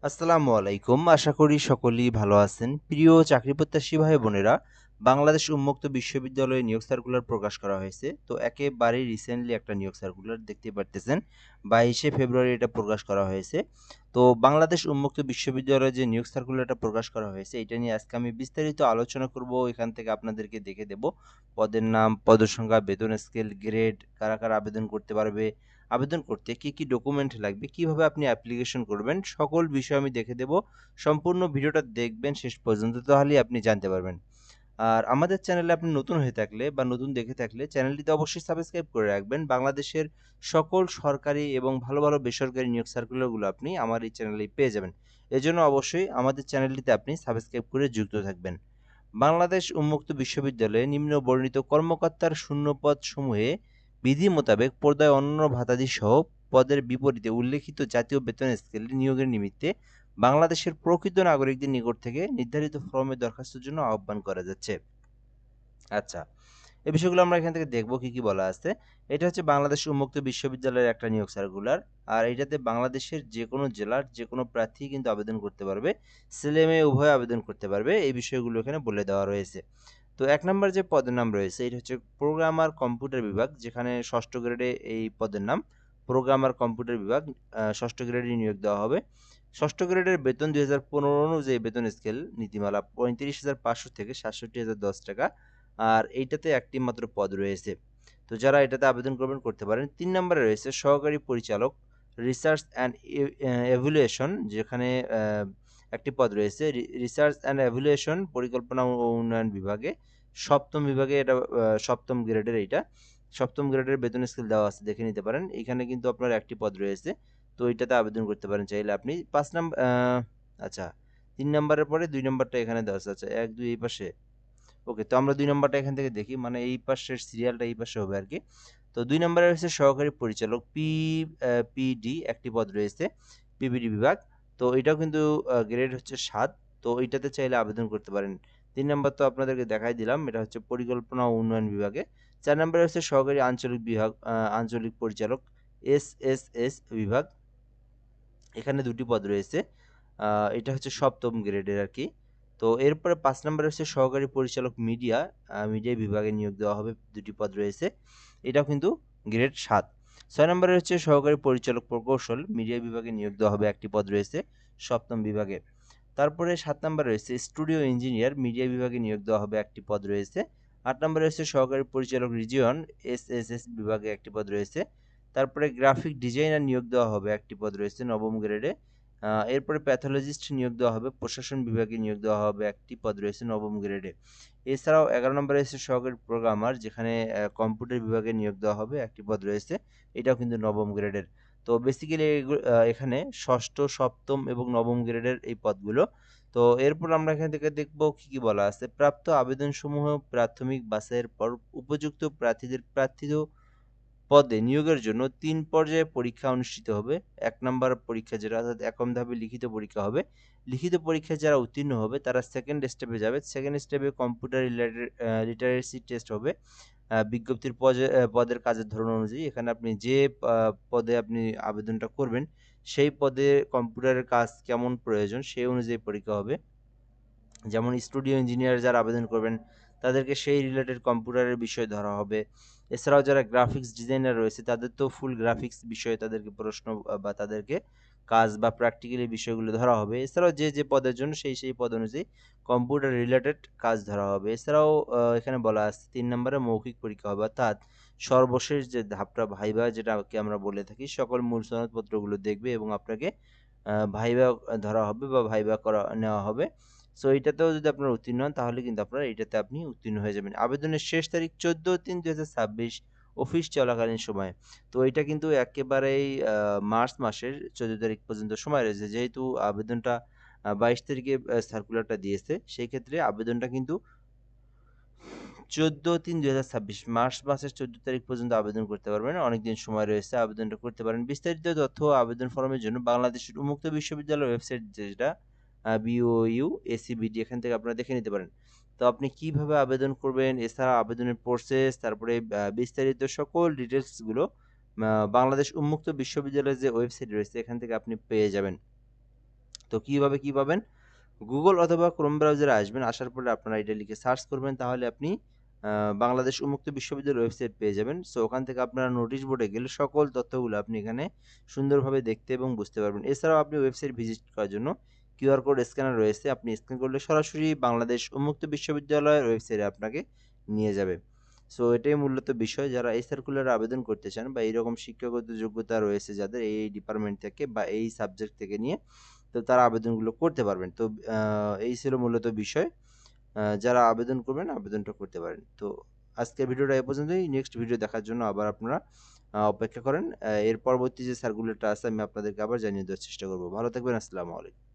আসসালামু আলাইকুম। আশা করি সকলেই ভালো আছেন। প্রিয় চাকরি প্রত্যাশী ভাই বোনেরা, বাংলাদেশ উন্মুক্ত বিশ্ববিদ্যালয়ে নিয়োগ সার্কুলার প্রকাশ করা হয়েছে। তো একেবারেই রিসেন্টলি একটা নিয়োগ সার্কুলার দেখতেই পারতেছেন। 22শে ফেব্রুয়ারি এটা প্রকাশ করা হয়েছে। তো বাংলাদেশ উন্মুক্ত বিশ্ববিদ্যালয়ে যে নিয়োগ সার্কুলারটা প্রকাশ করা হয়েছে, এটা নিয়ে আজকে আমি বিস্তারিত আলোচনা করব। এখান থেকে আপনাদেরকে দেখে দেব পদের নাম, পদসংখ্যা, বেতন স্কেল, গ্রেড, কারা, কারা আবেদন করতে পারবে, আবেদন করতে কি, কি ডকুমেন্ট লাগবে, কিভাবে আপনি অ্যাপ্লিকেশন করবেন, সকল বিষয় আমি দেখে দেব। সম্পূর্ণ ভিডিওটা দেখবেন শেষ পর্যন্ত, তাহলেই আপনি জানতে পারবেন। আর আমাদের চ্যানেলে আপনি নতুন হয়ে থাকলে বা নতুন দেখে থাকলে চ্যানেলটিতে অবশ্যই সাবস্ক্রাইব করে রাখবেন। বাংলাদেশের সকল সরকারি এবং ভালো, ভালো বেসরকারি নিয়োগ সার্কুলারগুলো আপনি আমার এই চ্যানেলেই পেয়ে যাবেন। এজন্য অবশ্যই আমাদের চ্যানেলটিতে আপনি সাবস্ক্রাইব করে যুক্ত থাকবেন। বাংলাদেশ উন্মুক্ত বিশ্ববিদ্যালয়ে নিম্ন বর্ণিত কর্মকর্তার শূন্যপদ সমূহে বিধি মোতাবেক পর্যায়ে অন্যান্য ভাতাদি সহ পদের বিপরীতে উল্লেখিত জাতীয় বেতন স্কেলে নিয়োগের নিমিত্তে বাংলাদেশের প্রকৃত নাগরিকদের নিকট থেকে নির্ধারিত ফরমে দরখাস্তের জন্য আহ্বান করা যাচ্ছে। আচ্ছা, এই বিষয়গুলো আমরা এখান থেকে দেখব কি, কি বলা আছে। এটা হচ্ছে বাংলাদেশ উন্মুক্ত বিশ্ববিদ্যালয়ের একটা নিয়োগ সার্কুলার। আর এটাতে বাংলাদেশের যেকোনো জেলার যেকোনো প্রার্থী কিন্তু আবেদন করতে পারবে। ছেলে-মেয়ে উভয়ে আবেদন করতে পারবে। এই বিষয়গুলো এখানে বলে দেওয়া রয়েছে। তো ১ নাম্বার যে পদের নাম রয়েছে এটা হচ্ছে প্রোগ্রামার কম্পিউটার বিভাগ, যেখানে ৬ষ্ঠ গ্রেডে এই পদের নাম প্রোগ্রামার কম্পিউটার বিভাগ। ৬ষ্ঠ গ্রেডে নিয়োগ দেওয়া হবে। ৬ষ্ঠ গ্রেডের বেতন ২০১৫ অনুযায়ী বেতন স্কেল নীতিমালা ৩৫,৫০০ থেকে ৬৭,০১০ টাকা। আর এইটাতে একটি মাত্র পদ রয়েছে। তো যারা এটাতে আবেদন করবেন করতে পারেন। ৩ নম্বরে রয়েছে সহকারী পরিচালক রিসার্চ অ্যান্ড এভ্যালুয়েশন, যেখানে একটি পদ রয়েছে রিসার্চ অ্যান্ড এভ্যালুয়েশন পরিকল্পনা ও উন্নয়ন বিভাগে। ৭ম বিভাগে এটা ৭ম গ্রেডের এইটা। ৭ম গ্রেডের বেতন স্কেল দেওয়া আছে, দেখে নিতে পারেন। এখানে কিন্তু আপনার একটি পদ রয়েছে। তো এইটাতে আবেদন করতে পারেন চাইলে আপনি। ৫ নাম্বার আচ্ছা, ৩ নাম্বারের পরে ২ নাম্বারটা এখানে দেওয়া আছে। আচ্ছা ১, ২ এই পাশে। ওকে, তো আমরা ২ নাম্বারটা এখান থেকে দেখি। মানে এই পাশের সিরিয়ালটা এই পাশে হবে আরকি। তো ২ নাম্বারে হচ্ছে সহকারী পরিচালক পিডি একটি পদ রয়েছে, পিবিডি বিভাগ। তো এটাও কিন্তু গ্রেড হচ্ছে ৭। তো এইটাতে চাইলে আবেদন করতে পারেন। ৩ নাম্বার তো আপনাদেরকে দেখাই দিলাম। এটা হচ্ছে পরিকল্পনা ও উন্নয়ন বিভাগে। ৪ নাম্বারে হচ্ছে সহকারী আঞ্চলিক বিভাগ, আঞ্চলিক পরিচালক এসএসএস বিভাগ। এখানে ২ টি পদ রয়েছে। আ এটা হচ্ছে ৭ম গ্রেডের আরকি। তো এরপরে ৫ নাম্বারে হচ্ছে সহকারী পরিচালক মিডিয়া, মিডিয়া বিভাগে নিয়োগ দেওয়া হবে, ২ টি পদ রয়েছে। এটাও কিন্তু গ্রেড ৭। ৬ নাম্বারে হচ্ছে সহকারী পরিচালক প্রকৌশল, মিডিয়া বিভাগে নিয়োগ দেওয়া হবে, ১ টি পদ রয়েছে ৭ম বিভাগে। তারপরে ৭ নাম্বারে রয়েছে স্টুডিও ইঞ্জিনিয়ার, মিডিয়া বিভাগে নিয়োগ দেওয়া হবে, ১ টি পদ রয়েছে। ৮ নাম্বারে হচ্ছে সহকারী পরিচালক রিজিয়ন, এসএসএস বিভাগে ১ টি পদ রয়েছে। তারপরে গ্রাফিক ডিজাইনার নিয়োগ দেওয়া হবে, ১ টি পদ রয়েছে ৯ম গ্রেডে। এরপরে প্যাথোলজিস্ট নিয়োগ দেওয়া হবে, প্রশাসন বিভাগে নিয়োগ দেওয়া হবে, ১ টি পদ রয়েছে ৯ম গ্রেডে। এছাড়াও ১১ নম্বরে এসে সহকারী প্রোগ্রামার, যেখানে কম্পিউটার বিভাগে নিয়োগ দেওয়া হবে, ১ টি পদ রয়েছে। এটাও কিন্তু ৯ম গ্রেডের। তো বেসিক্যালি এখানে ৬ষ্ঠ, ৭ম এবং ৯ম গ্রেডের এই পদগুলো। তো এরপর আমরা এখান থেকে দেখব কি, কি বলা আছে। প্রাপ্ত আবেদনসমূহ প্রাথমিক বাছাইয়ের পর উপযুক্ত প্রার্থীদের প্রার্থিত পদে নিয়োগের জন্য ৩ পর্যায়ে পরীক্ষা অনুষ্ঠিত হবে। ১ নাম্বার পরীক্ষা যেটা, অর্থাৎ একক ধাপে লিখিত পরীক্ষা হবে। লিখিত পরীক্ষায় যারা উত্তীর্ণ হবে তারা 2nd স্টেপে যাবে। 2nd স্টেপে কম্পিউটার লিটারেসি টেস্ট হবে। বিজ্ঞপ্তির পদের কাজের ধরন অনুযায়ী এখানে আপনি যে পদে আপনি আবেদনটা করবেন, সেই পদে কম্পিউটারের কাজ কেমন প্রয়োজন সেই অনুযায়ী পরীক্ষা হবে। যেমন স্টুডিও ইঞ্জিনিয়ার যারা আবেদন করবেন তাদেরকে সেই রিলেটেড কম্পিউটারের বিষয় ধরা হবে। এছাড়াও যারা গ্রাফিক্স ডিজাইনার রয়েছে তাদের তো ফুল গ্রাফিক্স বিষয়ে তাদেরকে প্রশ্ন বা তাদেরকে কাজ বা প্র্যাকটিক্যালি বিষয়গুলো ধরা হবে। এছাড়াও যে, যে পদের জন্য সেই পদ অনুযায়ী কম্পিউটার রিলেটেড কাজ ধরা হবে। এছাড়াও এখানে বলা আছে ৩ নম্বরে মৌখিক পরীক্ষা হবে, অর্থাৎ সর্বশেষ যে ধাপটা ভাইভা যেটাকে আমরা বলে থাকি, সকল মূল সনদপত্রগুলো দেখবে এবং আপনাকে ভাইভা ধরা হবে বা ভাইভা নেওয়া হবে। সো এইটাতেও যদি আপনারা উত্তীর্ণ হন তাহলে কিন্তু আপনারা এইটাতে আপনি উত্তীর্ণ হয়ে যাবেন। আবেদনের শেষ তারিখ ১৪/৩/২০২৬ অফিস চলাকালীন সময়ে। তো এইটা কিন্তু একেবারেই মার্চ মাসের ১৪ তারিখ পর্যন্ত সময় রয়েছে। যেহেতু আবেদনটা ২২ তারিখে সার্কুলারটা দিয়েছে, সেই ক্ষেত্রে আবেদনটা কিন্তু ১৪/৩/২০২৬ মার্চ মাসের ১৪ তারিখ পর্যন্ত আবেদন করতে পারবেন। অনেকদিন সময় রয়েছে, আবেদনটা করতে পারেন। বিস্তারিত তথ্য আবেদন ফরমের জন্য বাংলাদেশের উন্মুক্ত বিশ্ববিদ্যালয়ের ওয়েবসাইট, যেটা BOU ACBD, এখান থেকে আপনারা দেখে নিতে পারেন। তো আপনি কিভাবে আবেদন করবেন, এছাড়া আবেদনের প্রসেস, তারপরে বিস্তারিত সকল ডিটেইলসগুলো বাংলাদেশ উন্মুক্ত বিশ্ববিদ্যালয়ের যে ওয়েবসাইট রয়েছে এখান থেকে আপনি পেয়ে যাবেন। তো কিভাবে কি পাবেন? গুগল অথবা ক্রোম ব্রাউজারে আসবেন, আসার পরে আপনারা এটা লিখে সার্চ করবেন, তাহলে আপনি বাংলাদেশ উন্মুক্ত বিশ্ববিদ্যালয়ের ওয়েবসাইট পেয়ে যাবেন। সো ওখান থেকে আপনারা নোটিশ বোর্ডে গেলে সকল তথ্যগুলো আপনি এখানে সুন্দরভাবে দেখতে এবং বুঝতে পারবেন। এছাড়াও আপনি ওয়েবসাইট ভিজিট করার জন্য কিউআর কোড স্ক্যানার রয়েছে, আপনি স্ক্যান করলে সরাসরি বাংলাদেশ উন্মুক্ত বিশ্ববিদ্যালয়ের ওয়েবসাইটে আপনাকে নিয়ে যাবে। সো এটাই মূলত বিষয়, যারা এই সার্কুলারে আবেদন করতে চান বা এইরকম শিক্ষাগত যোগ্যতা রয়েছে যাদের এই ডিপার্টমেন্ট থেকে বা এই সাবজেক্ট থেকে নিয়ে, তো তারা আবেদনগুলো করতে পারবেন। তো এই ছিল মূলত বিষয়। যারা আবেদন করবেন আবেদনটা করতে পারেন। তো আজকের ভিডিওটা এ পর্যন্তই। নেক্সট ভিডিও দেখার জন্য আবার আপনারা অপেক্ষা করেন। এর পরবর্তী যে সার্কুলারটা আছে আমি আপনাদেরকে আবার জানিয়ে দেওয়ার চেষ্টা করব। ভালো থাকবেন। আসসালামু আলাইকুম।